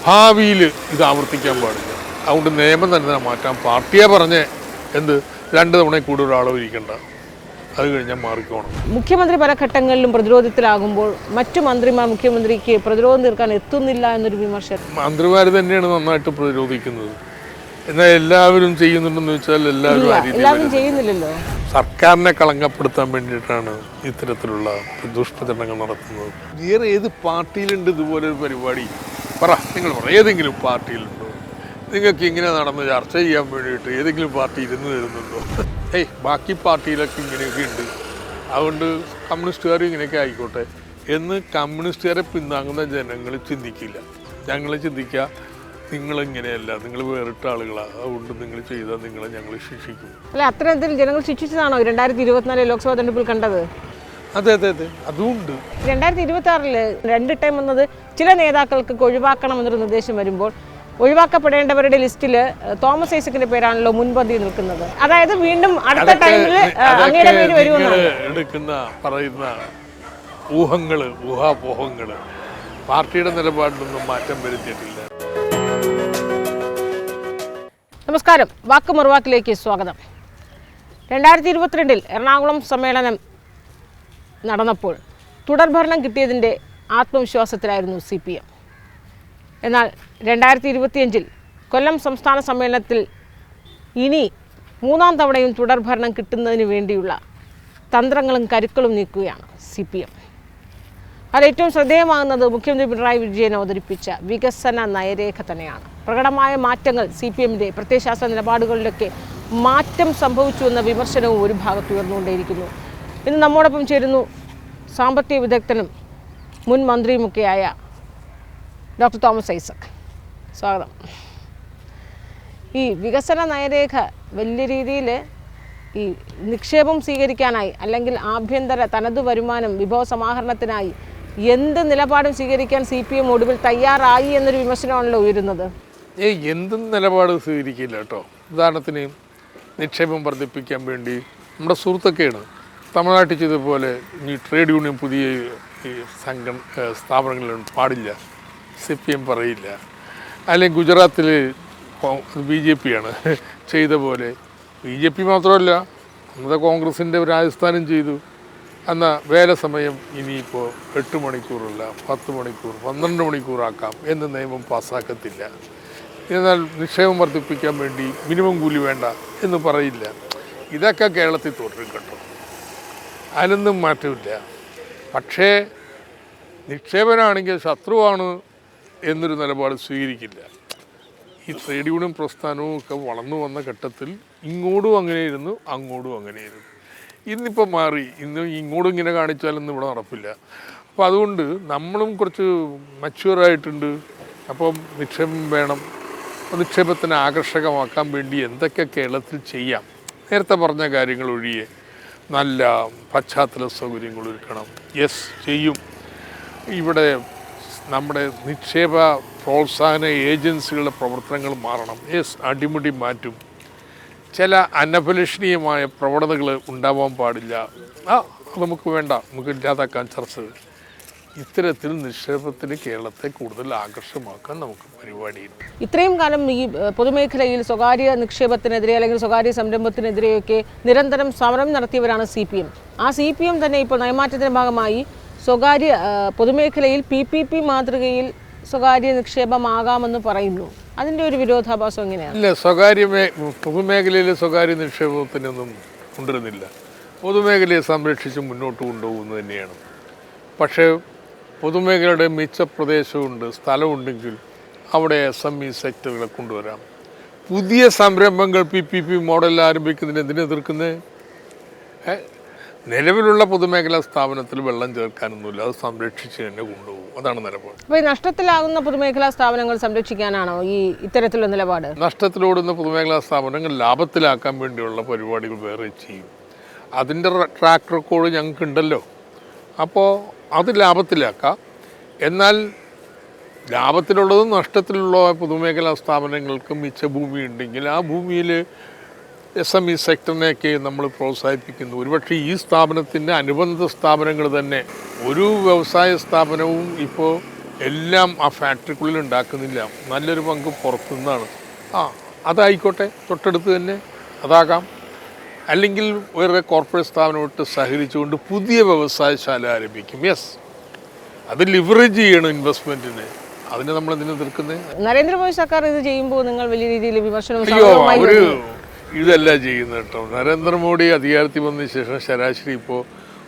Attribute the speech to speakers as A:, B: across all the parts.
A: ഭാവിയിൽ ഇത് ആവർത്തിക്കാൻ പാടില്ല. അതുകൊണ്ട് നിയമം തന്നെ മാറ്റാൻ പാർട്ടിയെ പറഞ്ഞ് എന്ത് 2 തവണ കൂടുതൽ ആളോ ഇരിക്കണ്ട, അത് കഴിഞ്ഞാൽ മാറിക്കോണം.
B: മുഖ്യമന്ത്രി പല ഘട്ടങ്ങളിലും പ്രതിരോധത്തിലാകുമ്പോൾ മറ്റു മന്ത്രിമാർ മുഖ്യമന്ത്രിക്ക് പ്രതിരോധം തീർക്കാൻ എത്തുന്നില്ല എന്നൊരു വിമർശനം.
A: മന്ത്രിമാർ തന്നെയാണ് നന്നായിട്ട് പ്രതിരോധിക്കുന്നത്. എന്നാൽ എല്ലാവരും ചെയ്യുന്നുണ്ടെന്ന് വെച്ചാൽ എല്ലാവരും
B: ചെയ്യുന്നില്ലല്ലോ.
A: സർക്കാരിനെ കളങ്കപ്പെടുത്താൻ വേണ്ടിയിട്ടാണ് ഇത്തരത്തിലുള്ള ദുഷ്പ്രചരണങ്ങൾ നടത്തുന്നത്. വേറെ ഏത് പാർട്ടിയിലുണ്ട് ഇതുപോലൊരു പരിപാടി? നിങ്ങൾ പറ, ഏതെങ്കിലും പാർട്ടിയിലുണ്ടോ? നിങ്ങൾക്ക് ഇങ്ങനെ നടന്ന് ചർച്ച ചെയ്യാൻ വേണ്ടിയിട്ട് ഏതെങ്കിലും പാർട്ടി ഇരുന്ന് തരുന്നുണ്ടോ? ബാക്കി പാർട്ടിയിലൊക്കെ ഇങ്ങനെയൊക്കെ ഉണ്ട്, അതുകൊണ്ട് കമ്മ്യൂണിസ്റ്റുകാരും ഇങ്ങനെയൊക്കെ ആയിക്കോട്ടെ എന്ന് കമ്മ്യൂണിസ്റ്റുകാരെ പിന്താങ്ങുന്ന ജനങ്ങൾ ചിന്തിക്കില്ല. ഞങ്ങൾ ചിന്തിക്കുക, നിങ്ങളിങ്ങനെയല്ല, നിങ്ങൾ വേറിട്ട ആളുകളാണ്, അതുകൊണ്ട് നിങ്ങൾ ചെയ്താൽ നിങ്ങളെ ഞങ്ങൾ ശിക്ഷിക്കും.
B: അല്ല, അത്തരത്തിൽ ജനങ്ങൾ ശിക്ഷിച്ചതാണോ 2024 ലോക്സഭാ തെരഞ്ഞെടുപ്പിൽ കണ്ടത്?
A: അതെ അതെ അതെ, അതുകൊണ്ട്
B: 2026 2 ടൈം വന്നത് ചില നേതാക്കൾക്ക് ഒഴിവാക്കണമെന്നൊരു നിർദ്ദേശം വരുമ്പോൾ ഒഴിവാക്കപ്പെടേണ്ടവരുടെ ലിസ്റ്റിൽ തോമസ് ഐസക്കിന്റെ പേരാണല്ലോ മുൻപന്തി നിൽക്കുന്നത്. അതായത് വീണ്ടും അടുത്ത ടൈമിൽ അങ്ങയുടെ പേര് വരുമെന്നാണ്
A: എടുക്കുന്ന പറയുന്ന ഊഹാപോഹങ്ങൾ പാർട്ടിയുടെ നിലപാടിലൊന്നും മാറ്റം വരുത്തിയിട്ടില്ല.
B: നമസ്കാരം, വാക്ക് മറുവാക്കിലേക്ക് സ്വാഗതം. 2022 എറണാകുളം സമ്മേളനം നടന്നപ്പോൾ തുടർഭരണം കിട്ടിയതിൻ്റെ ആത്മവിശ്വാസത്തിലായിരുന്നു CPM. എന്നാൽ 2025 കൊല്ലം സംസ്ഥാന സമ്മേളനത്തിൽ ഇനി 3ാം തവണയും തുടർഭരണം കിട്ടുന്നതിന് വേണ്ടിയുള്ള തന്ത്രങ്ങളും കരുക്കളും നീക്കുകയാണ് CPM. അതിലേറ്റവും ശ്രദ്ധേയമാകുന്നത് മുഖ്യമന്ത്രി പിണറായി വിജയൻ അവതരിപ്പിച്ച വികസന നയരേഖ തന്നെയാണ്. പ്രകടമായ മാറ്റങ്ങൾ CPMൻ്റെ പ്രത്യയശാസ്ത്ര നിലപാടുകളിലൊക്കെ മാറ്റം സംഭവിച്ചുവെന്ന വിമർശനവും ഒരു ഭാഗത്ത് ഉയർന്നുകൊണ്ടേയിരിക്കുന്നു. ഇന്ന് നമ്മോടൊപ്പം ചേരുന്നു സാമ്പത്തിക വിദഗ്ധനും മുൻ മന്ത്രിയുമൊക്കെയായ ഡോക്ടർ തോമസ് ഐസക്. സ്വാഗതം. ഈ വികസന നയരേഖ വലിയ രീതിയിൽ ഈ നിക്ഷേപം സ്വീകരിക്കാനായി അല്ലെങ്കിൽ ആഭ്യന്തര തനതു വരുമാനം വിഭവ സമാഹരണത്തിനായി എന്ത് നിലപാടും സ്വീകരിക്കാൻ CPM ഒടുവിൽ തയ്യാറായി എന്നൊരു വിമർശനമാണല്ലോ ഉയരുന്നത്.
A: എന്തും നിലപാട് സ്വീകരിക്കില്ല കേട്ടോ. ഉദാഹരണത്തിന് നിക്ഷേപം വർദ്ധിപ്പിക്കാൻ വേണ്ടി നമ്മുടെ സുഹൃത്തൊക്കെയാണ് തമിഴ്നാട്ടിൽ ചെയ്തതുപോലെ ഈ ട്രേഡ് യൂണിയൻ പുതിയ സ്ഥാപനങ്ങളിൽ പാടില്ല, CPM പറയില്ല. അല്ലെങ്കിൽ ഗുജറാത്തിൽ BJP ആണ് ചെയ്ത പോലെ, BJP മാത്രമല്ല നമ്മുടെ കോൺഗ്രസിൻ്റെ രാജസ്ഥാനും ചെയ്തു. എന്നാൽ വേല സമയം ഇനിയിപ്പോൾ 8 മണിക്കൂറല്ല 10 മണിക്കൂർ 12 മണിക്കൂറാക്കാം എന്ന് നിയമം പാസ്സാക്കത്തില്ല. എന്നാൽ നിക്ഷേപം വർദ്ധിപ്പിക്കാൻ വേണ്ടി മിനിമം കൂലി വേണ്ട എന്ന് പറയില്ല. ഇതൊക്കെ കേരളത്തിൽ തുടരും കേട്ടോ, അതിനൊന്നും മാറ്റമില്ല. പക്ഷേ നിക്ഷേപനാണെങ്കിൽ ശത്രുവാണ് എന്നൊരു നിലപാട് സ്വീകരിക്കില്ല. ഈ ട്രേഡ് യൂണിയൻ പ്രസ്ഥാനവും ഒക്കെ വളർന്നു വന്ന ഘട്ടത്തിൽ ഇങ്ങോട്ടും അങ്ങനെയായിരുന്നു, അങ്ങോട്ടും അങ്ങനെയായിരുന്നു. ഇന്നിപ്പോൾ മാറി, ഇങ്ങോട്ടും ഇങ്ങനെ കാണിച്ചാലൊന്നും ഇവിടെ നടപ്പില്ല. അപ്പോൾ അതുകൊണ്ട് നമ്മളും കുറച്ച് മച്യൂറായിട്ടുണ്ട്. അപ്പം നിക്ഷേപം വേണം, നിക്ഷേപത്തിനെ ആകർഷകമാക്കാൻ വേണ്ടി എന്തൊക്കെ കേരളത്തിൽ ചെയ്യാം, നേരത്തെ പറഞ്ഞ കാര്യങ്ങൾ ഒഴികെ നല്ല പശ്ചാത്തല സൗകര്യങ്ങൾ ഒരുക്കണം. യെസ്, ചെയ്യും. ഇവിടെ നമ്മുടെ നിക്ഷേപ പ്രോത്സാഹന ഏജൻസികളുടെ പ്രവർത്തനങ്ങൾ മാറണം. യെസ്, അടിമുടി മാറ്റും. ചില അനഭിലഷണീയമായ പ്രവണതകൾ ഉണ്ടാവാൻ പാടില്ല. അത് നമുക്ക് വേണ്ട, നമുക്ക് ഇല്ലാതാക്കാൻ ചർച്ച. ഇത്തരത്തിൽ നിക്ഷേപത്തിന് കേരളത്തെ കൂടുതൽ ആകർഷകമാക്കാൻ നമുക്ക് പരിപാടിയുണ്ട്.
B: ഇത്രയും കാലം ഈ പൊതുമേഖലയിൽ സ്വകാര്യ നിക്ഷേപത്തിനെതിരെ അല്ലെങ്കിൽ സ്വകാര്യ സംരംഭത്തിനെതിരെയൊക്കെ നിരന്തരം സമരം നടത്തിയവരാണ് CPM. ആ CPM തന്നെ ഇപ്പോൾ നയമാറ്റത്തിൻ്റെ ഭാഗമായി സ്വകാര്യ പൊതുമേഖലയിൽ PPP മാതൃകയിൽ സ്വകാര്യ നിക്ഷേപമാകാമെന്ന് പറയുന്നു. അതിൻ്റെ ഒരു വിരോധാഭാസം എങ്ങനെയാണ്?
A: ഇല്ല, പൊതുമേഖലയിൽ സ്വകാര്യ നിക്ഷേപത്തിനൊന്നും കൊണ്ടുവരുന്നില്ല. പൊതുമേഖലയെ സംരക്ഷിച്ച് മുന്നോട്ട് കൊണ്ടുപോകുന്നത് തന്നെയാണ്. പക്ഷേ പൊതുമേഖലയുടെ മിച്ച പ്രദേശമുണ്ട്, സ്ഥലമുണ്ടെങ്കിൽ അവിടെ SME സെക്ടറുകളെ കൊണ്ടുവരാം. പുതിയ സംരംഭങ്ങൾ PPP മോഡലിൽ ആരംഭിക്കുന്നതിന് എന്തിനു എതിർക്കുന്നത്? നിലവിലുള്ള പൊതുമേഖലാ സ്ഥാപനത്തിൽ വെള്ളം ചേർക്കാനൊന്നുമില്ല, അത് സംരക്ഷിച്ച് തന്നെ കൊണ്ടുപോകും. അതാണ് നിലപാട്.
B: അപ്പോൾ നഷ്ടത്തിലാകുന്ന പൊതുമേഖലാ സ്ഥാപനങ്ങൾ സംരക്ഷിക്കാനാണോ ഈ ഇത്തരത്തിലുള്ള നിലപാട്?
A: നഷ്ടത്തിലോടുന്ന പൊതുമേഖലാ സ്ഥാപനങ്ങൾ ലാഭത്തിലാക്കാൻ വേണ്ടിയുള്ള പരിപാടികൾ വേറെ ചെയ്യും. അതിൻ്റെ ട്രാക്ക് റെക്കോർഡ് ഞങ്ങൾക്കുണ്ടല്ലോ. അപ്പോൾ അത് ലാഭത്തിലാക്കാം. എന്നാൽ ലാഭത്തിലുള്ളതും നഷ്ടത്തിലുള്ള പൊതുമേഖലാ സ്ഥാപനങ്ങൾക്ക് മിച്ച ഭൂമി ഉണ്ടെങ്കിൽ ആ ഭൂമിയിൽ SME സെക്ടറിനെയൊക്കെ നമ്മൾ പ്രോത്സാഹിപ്പിക്കുന്നു. ഒരുപക്ഷെ ഈ സ്ഥാപനത്തിൻ്റെ അനുബന്ധ സ്ഥാപനങ്ങൾ തന്നെ ഒരു വ്യവസായ സ്ഥാപനവും ഇപ്പോൾ എല്ലാം ആ ഫാക്ടറിക്കുള്ളിൽ ഉണ്ടാക്കുന്നില്ല, നല്ലൊരു പങ്ക് പുറത്തുനിന്നാണ്. അതായിക്കോട്ടെ, തൊട്ടടുത്ത് തന്നെ അതാകാം. അല്ലെങ്കിൽ വേറെ കോർപ്പറേറ്റ് സ്ഥാപനമായിട്ട് സഹകരിച്ചുകൊണ്ട് പുതിയ വ്യവസായശാല ആരംഭിക്കും. യെസ്, അത് ലിവറേജ് ചെയ്യണം ഇൻവെസ്റ്റ്മെൻറ്റിന്. അതിനെ നമ്മൾ എന്തിനു തീർക്കുന്നത്?
B: നരേന്ദ്രമോദി സർക്കാർ ഇത് ചെയ്യുമ്പോൾ നിങ്ങൾ വലിയ രീതിയിൽ വിമർശനം
A: അവർ ഇതല്ല ചെയ്യുന്നത് കേട്ടോ. നരേന്ദ്രമോദി അധികാരത്തിൽ വന്നതിന് ശേഷം ശരാശരി ഇപ്പോൾ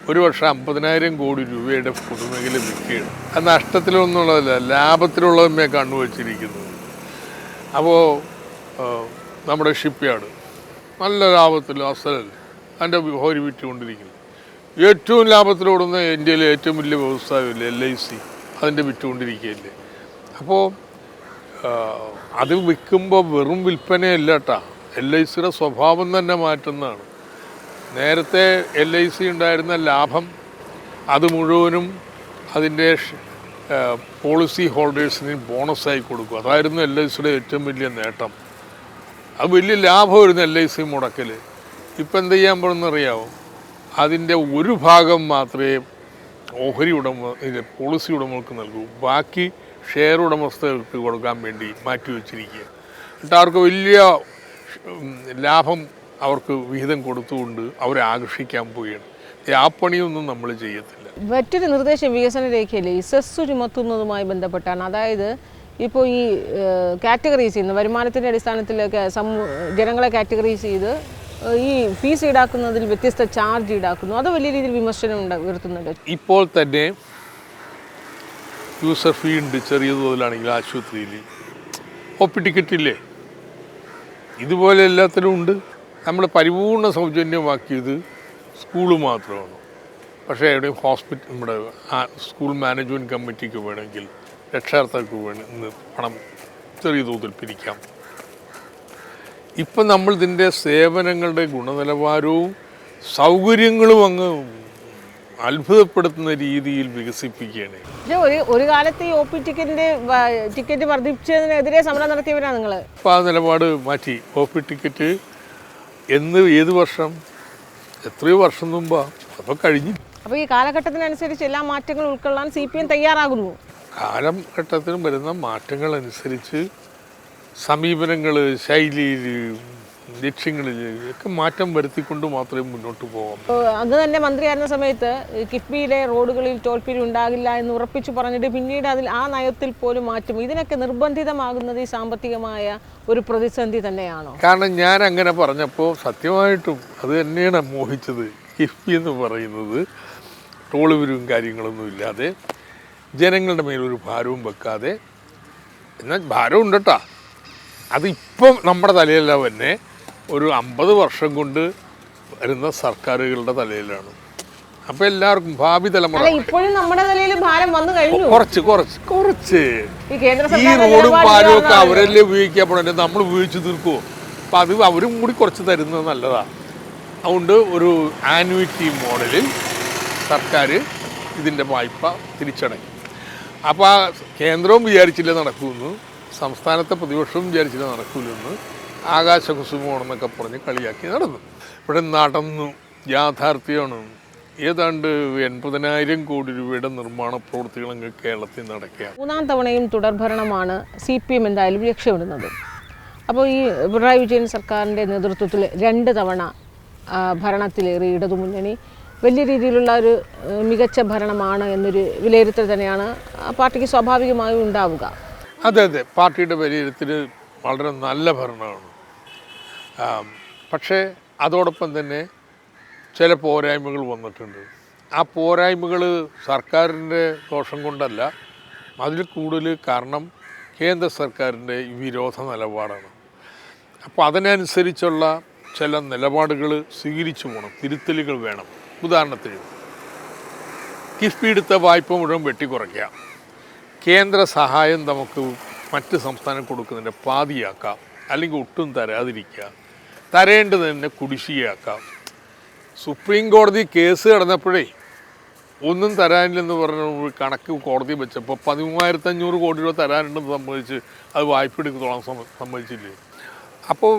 A: ഒരു വർഷം 50,000 കോടി രൂപയുടെ പൊതുമേഖല വിൽക്കുകയാണ്. അത് നഷ്ടത്തിലൊന്നുള്ളതല്ല, ലാഭത്തിലുള്ളതുമേ കണ്ണുവച്ചിരിക്കുന്നത്. അപ്പോൾ നമ്മുടെ ഷിപ്പ് യാർഡ് നല്ല ലാഭത്തിൽ അസലല്ലേ അതിൻ്റെ ഓഹരി വിറ്റുകൊണ്ടിരിക്കുന്നു. ഏറ്റവും ലാഭത്തിലോടുന്ന ഇന്ത്യയിലെ ഏറ്റവും വലിയ വ്യവസായമില്ലേ LIC, അതിൻ്റെ വിറ്റുകൊണ്ടിരിക്കുകയല്ലേ. അപ്പോൾ അത് വിൽക്കുമ്പോൾ വെറും വിൽപ്പനയല്ല കേട്ടാ, LICയുടെ സ്വഭാവം തന്നെ മാറ്റുന്നതാണ്. നേരത്തെ LIC ഉണ്ടായിരുന്ന ലാഭം അത് മുഴുവനും അതിൻ്റെ പോളിസി ഹോൾഡേഴ്സിന് ബോണസായി കൊടുക്കും. അതായിരുന്നു LICയുടെ ഏറ്റവും വലിയ നേട്ടം. അത് വലിയ ലാഭമായിരുന്നു LIC മുടക്കൽ. ഇപ്പം എന്ത് ചെയ്യാൻ പോകുന്നറിയാമോ? അതിൻ്റെ ഒരു ഭാഗം മാത്രമേ ഓഹരി പോളിസി ഉടമകൾക്ക് നൽകൂ, ബാക്കി ഷെയർ ഉടമസ്ഥർക്ക് കൊടുക്കാൻ വേണ്ടി മാറ്റിവെച്ചിരിക്കുക. എന്നിട്ട് അവർക്ക് വലിയ ലാഭം അവർക്ക് വിഹിതം കൊടുത്തുകൊണ്ട് അവരെ ആകർഷിക്കാൻ പോവുകയാണ്. ആ പണിയൊന്നും നമ്മൾ ചെയ്യത്തില്ല.
B: മറ്റൊരു നിർദ്ദേശം വികസന രേഖയിൽ ഈ സെസ് ചുമത്തുന്നതുമായി ബന്ധപ്പെട്ടാണ്. അതായത് ഇപ്പോൾ ഈ കാറ്റഗറൈസ് ചെയ്യുന്ന വരുമാനത്തിൻ്റെ അടിസ്ഥാനത്തിലൊക്കെ ജനങ്ങളെ കാറ്റഗറൈസ് ചെയ്ത് ഈ ഫീസ് ഈടാക്കുന്നതിൽ വ്യത്യസ്ത ചാർജ് ഈടാക്കുന്നു. അത് വലിയ രീതിയിൽ വിമർശനം ഉയർത്തുന്നുണ്ട്.
A: ഇപ്പോൾ തന്നെ യൂസർ ഫീ ഉണ്ട് ചെറിയ തോതിലാണെങ്കിൽ ആശുപത്രിയിൽ. OP ടിക്കറ്റ് ഇല്ലേ? ഇതുപോലെ എല്ലാത്തിലും ഉണ്ട്. നമ്മൾ പരിപൂർണ്ണ സൗജന്യമാക്കിയത് സ്കൂള് മാത്രമാണ്. പക്ഷേ എവിടെയും നമ്മുടെ സ്കൂൾ മാനേജ്മെൻറ്റ് കമ്മിറ്റിക്ക് വേണമെങ്കിൽ രക്ഷാകർത്താക്കൾക്ക് വേണമെന്ന് പണം ചെറിയ തോതിൽ പിരിക്കാം. ഇപ്പം നമ്മൾ ഇതിൻ്റെ സേവനങ്ങളുടെ ഗുണനിലവാരവും സൗകര്യങ്ങളും അങ്ങ് അത്ഭുതപ്പെടുത്തുന്ന രീതിയിൽ വികസിപ്പിക്കുകയാണ്.
B: ഒരു കാലത്ത് ഈ OP ടിക്കറ്റ് വർദ്ധിപ്പിച്ചതിനെതിരെ സമരം നടത്തിയവരാണ് നിങ്ങൾ.
A: അപ്പോൾ ആ നിലപാട് മാറ്റി. OP ടിക്കറ്റ് ഏത് വർഷം, എത്രയോ വർഷം മുമ്പാ, അപ്പോൾ കഴിഞ്ഞു.
B: അപ്പോൾ ഈ കാലഘട്ടത്തിനനുസരിച്ച് എല്ലാ മാറ്റങ്ങളും ഉൾക്കൊള്ളാൻ CPM തയ്യാറാകുന്നു.
A: കാലഘട്ടത്തിന് വരുന്ന മാറ്റങ്ങളനുസരിച്ച് സമീപനങ്ങൾ, ശൈലിയിൽ, ലക്ഷ്യങ്ങളിൽ ഒക്കെ മാറ്റം വരുത്തിക്കൊണ്ട് മാത്രമേ മുന്നോട്ട് പോകാം.
B: അത് തന്നെ മന്ത്രിയായിരുന്ന സമയത്ത് കിഫ്ബിയിലെ റോഡുകളിൽ ടോൾ പിരിവ് ഉണ്ടാകില്ല എന്ന് ഉറപ്പിച്ചു പറഞ്ഞിട്ട് പിന്നീട് ആ നയത്തിൽ പോലും മാറ്റും. ഇതിനൊക്കെ നിർബന്ധിതമാകുന്നത് ഈ സാമ്പത്തികമായ ഒരു പ്രതിസന്ധി തന്നെയാണോ?
A: കാരണം ഞാൻ അങ്ങനെ പറഞ്ഞപ്പോൾ സത്യമായിട്ടും അത് തന്നെയാണ് മോഹിച്ചത്. കിഫ്ബി എന്ന് പറയുന്നത് ടോൾ പിരിവും കാര്യങ്ങളൊന്നും ഇല്ലാതെ ജനങ്ങളുടെ മേലൊരു ഭാരവും വെക്കാതെ, എന്നാൽ ഭാരവും ഉണ്ട് കേട്ടോ, അതിപ്പം നമ്മുടെ തലയിലല്ല, തന്നെ ഒരു 50 വർഷം കൊണ്ട് വരുന്ന സർക്കാരുകളുടെ തലയിലാണ്. അപ്പോൾ എല്ലാവർക്കും ഭാവി തലമുറ
B: ഇപ്പോഴും നമ്മുടെ തലയിൽ ഭാരം വന്നു കഴിഞ്ഞു.
A: കുറച്ച് ഈ റോഡും പാലും ഒക്കെ അവരല്ലേ ഉപയോഗിക്കാൻ പോകണേ, നമ്മൾ ഉപയോഗിച്ച് തീർക്കുമോ? അപ്പം അത് അവരും കൂടി കുറച്ച് തരുന്നത് നല്ലതാണ്. അതുകൊണ്ട് ഒരു ആനുവിറ്റി മോഡലിൽ സർക്കാർ ഇതിൻ്റെ വായ്പ തിരിച്ചടയ്ക്കും. അപ്പോൾ ആ കേന്ദ്രവും വിചാരിച്ചില്ല നടക്കുമെന്ന്, സംസ്ഥാനത്തെ പ്രതിപക്ഷവും വിചാരിച്ചില്ല നടക്കില്ലെന്ന്, ആകാശകുസുമമാണെന്നൊക്കെ പറഞ്ഞ് കളിയാക്കി നടന്നു. ഇവിടെ നടന്നു, യാഥാർത്ഥ്യമാണ്. ഏതാണ്ട് 80,000 കോടി രൂപയുടെ നിർമ്മാണ പ്രവൃത്തികളങ്ങ് കേരളത്തിൽ നടക്കുകയാണ്.
B: 3ാം തവണയും തുടർഭരണമാണ് CPM എന്തായാലും ലക്ഷ്യമിടുന്നത്. അപ്പോൾ ഈ പിണറായി വിജയൻ സർക്കാരിൻ്റെ നേതൃത്വത്തിൽ 2 തവണ ഭരണത്തിലേറി ഇടതുമുന്നണി വലിയ രീതിയിലുള്ള ഒരു മികച്ച ഭരണമാണ് എന്നൊരു വിലയിരുത്തൽ തന്നെയാണ് പാർട്ടിക്ക് സ്വാഭാവികമായും ഉണ്ടാവുക.
A: അതെ, പാർട്ടിയുടെ വിലയിരുത്തൽ വളരെ നല്ല ഭരണമാണ്. പക്ഷേ അതോടൊപ്പം തന്നെ ചില പോരായ്മകൾ വന്നിട്ടുണ്ട്. ആ പോരായ്മകൾ സർക്കാരിൻ്റെ ദോഷം കൊണ്ടല്ല, അതിൽ കൂടുതൽ കാരണം കേന്ദ്ര സർക്കാരിൻ്റെ വിരോധ നിലപാടാണ്. അപ്പോൾ അതിനനുസരിച്ചുള്ള ചില നിലപാടുകൾ സ്വീകരിച്ചു പോകണം, തിരുത്തലുകൾ വേണം. ഉദാഹരണത്തിന് കിഫ്ബി എടുത്ത വായ്പ മുഴുവൻ വെട്ടിക്കുറയ്ക്കുക, കേന്ദ്ര സഹായം നമുക്ക് മറ്റ് സംസ്ഥാനം കൊടുക്കുന്നതിൻ്റെ പാതിയാക്കാം, അല്ലെങ്കിൽ ഒട്ടും തരാതിരിക്കുക, തരേണ്ടത് തന്നെ കുടിശ്ശികയാക്കാം. സുപ്രീം കോടതി കേസ് കടന്നപ്പോഴേ ഒന്നും തരാനില്ലെന്ന് പറഞ്ഞ കണക്ക് കോടതി വെച്ചപ്പോൾ 13,500 കോടി രൂപ തരാനുണ്ടെന്ന് സമ്മതിച്ച് അത് വായ്പ എടുക്കത്തോളം സമ്മതിച്ചില്ലേ. അപ്പോൾ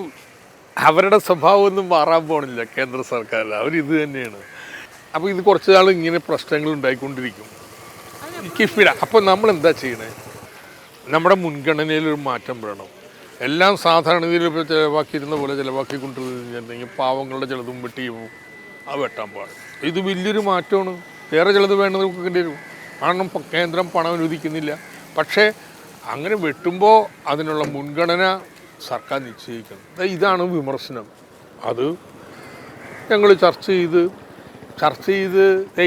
A: അവരുടെ സ്വഭാവമൊന്നും മാറാൻ പോകണില്ല കേന്ദ്ര സർക്കാർ, അവരിത് തന്നെയാണ്. അപ്പോൾ ഇത് കുറച്ച് നാൾ ഇങ്ങനെ പ്രശ്നങ്ങൾ ഉണ്ടായിക്കൊണ്ടിരിക്കും. കിഫ്ബിയുടെ. അപ്പോൾ നമ്മൾ എന്താ ചെയ്യണേ? നമ്മുടെ മുൻഗണനയിലൊരു മാറ്റം വേണം. എല്ലാം സാധാരണ രീതിയിൽ ഇപ്പോൾ ചിലവാക്കിയിരുന്ന പോലെ ചിലവാക്കിക്കൊണ്ടിരുന്നെങ്കിൽ പാവങ്ങളുടെ ചിലതും വെട്ടിയും അത് വെട്ടാൻ പാടില്ല. ഇത് വലിയൊരു മാറ്റമാണ്. വേറെ ചിലത് വേണ്ടത് വെക്കേണ്ടി വരും. കാരണം കേന്ദ്രം പണം അനുവദിക്കുന്നില്ല. പക്ഷേ അങ്ങനെ വെട്ടുമ്പോൾ അതിനുള്ള മുൻഗണന സർക്കാർ നിശ്ചയിക്കണം. ഇതാണ് വിമർശനം. അത് ഞങ്ങൾ ചർച്ച ചെയ്ത്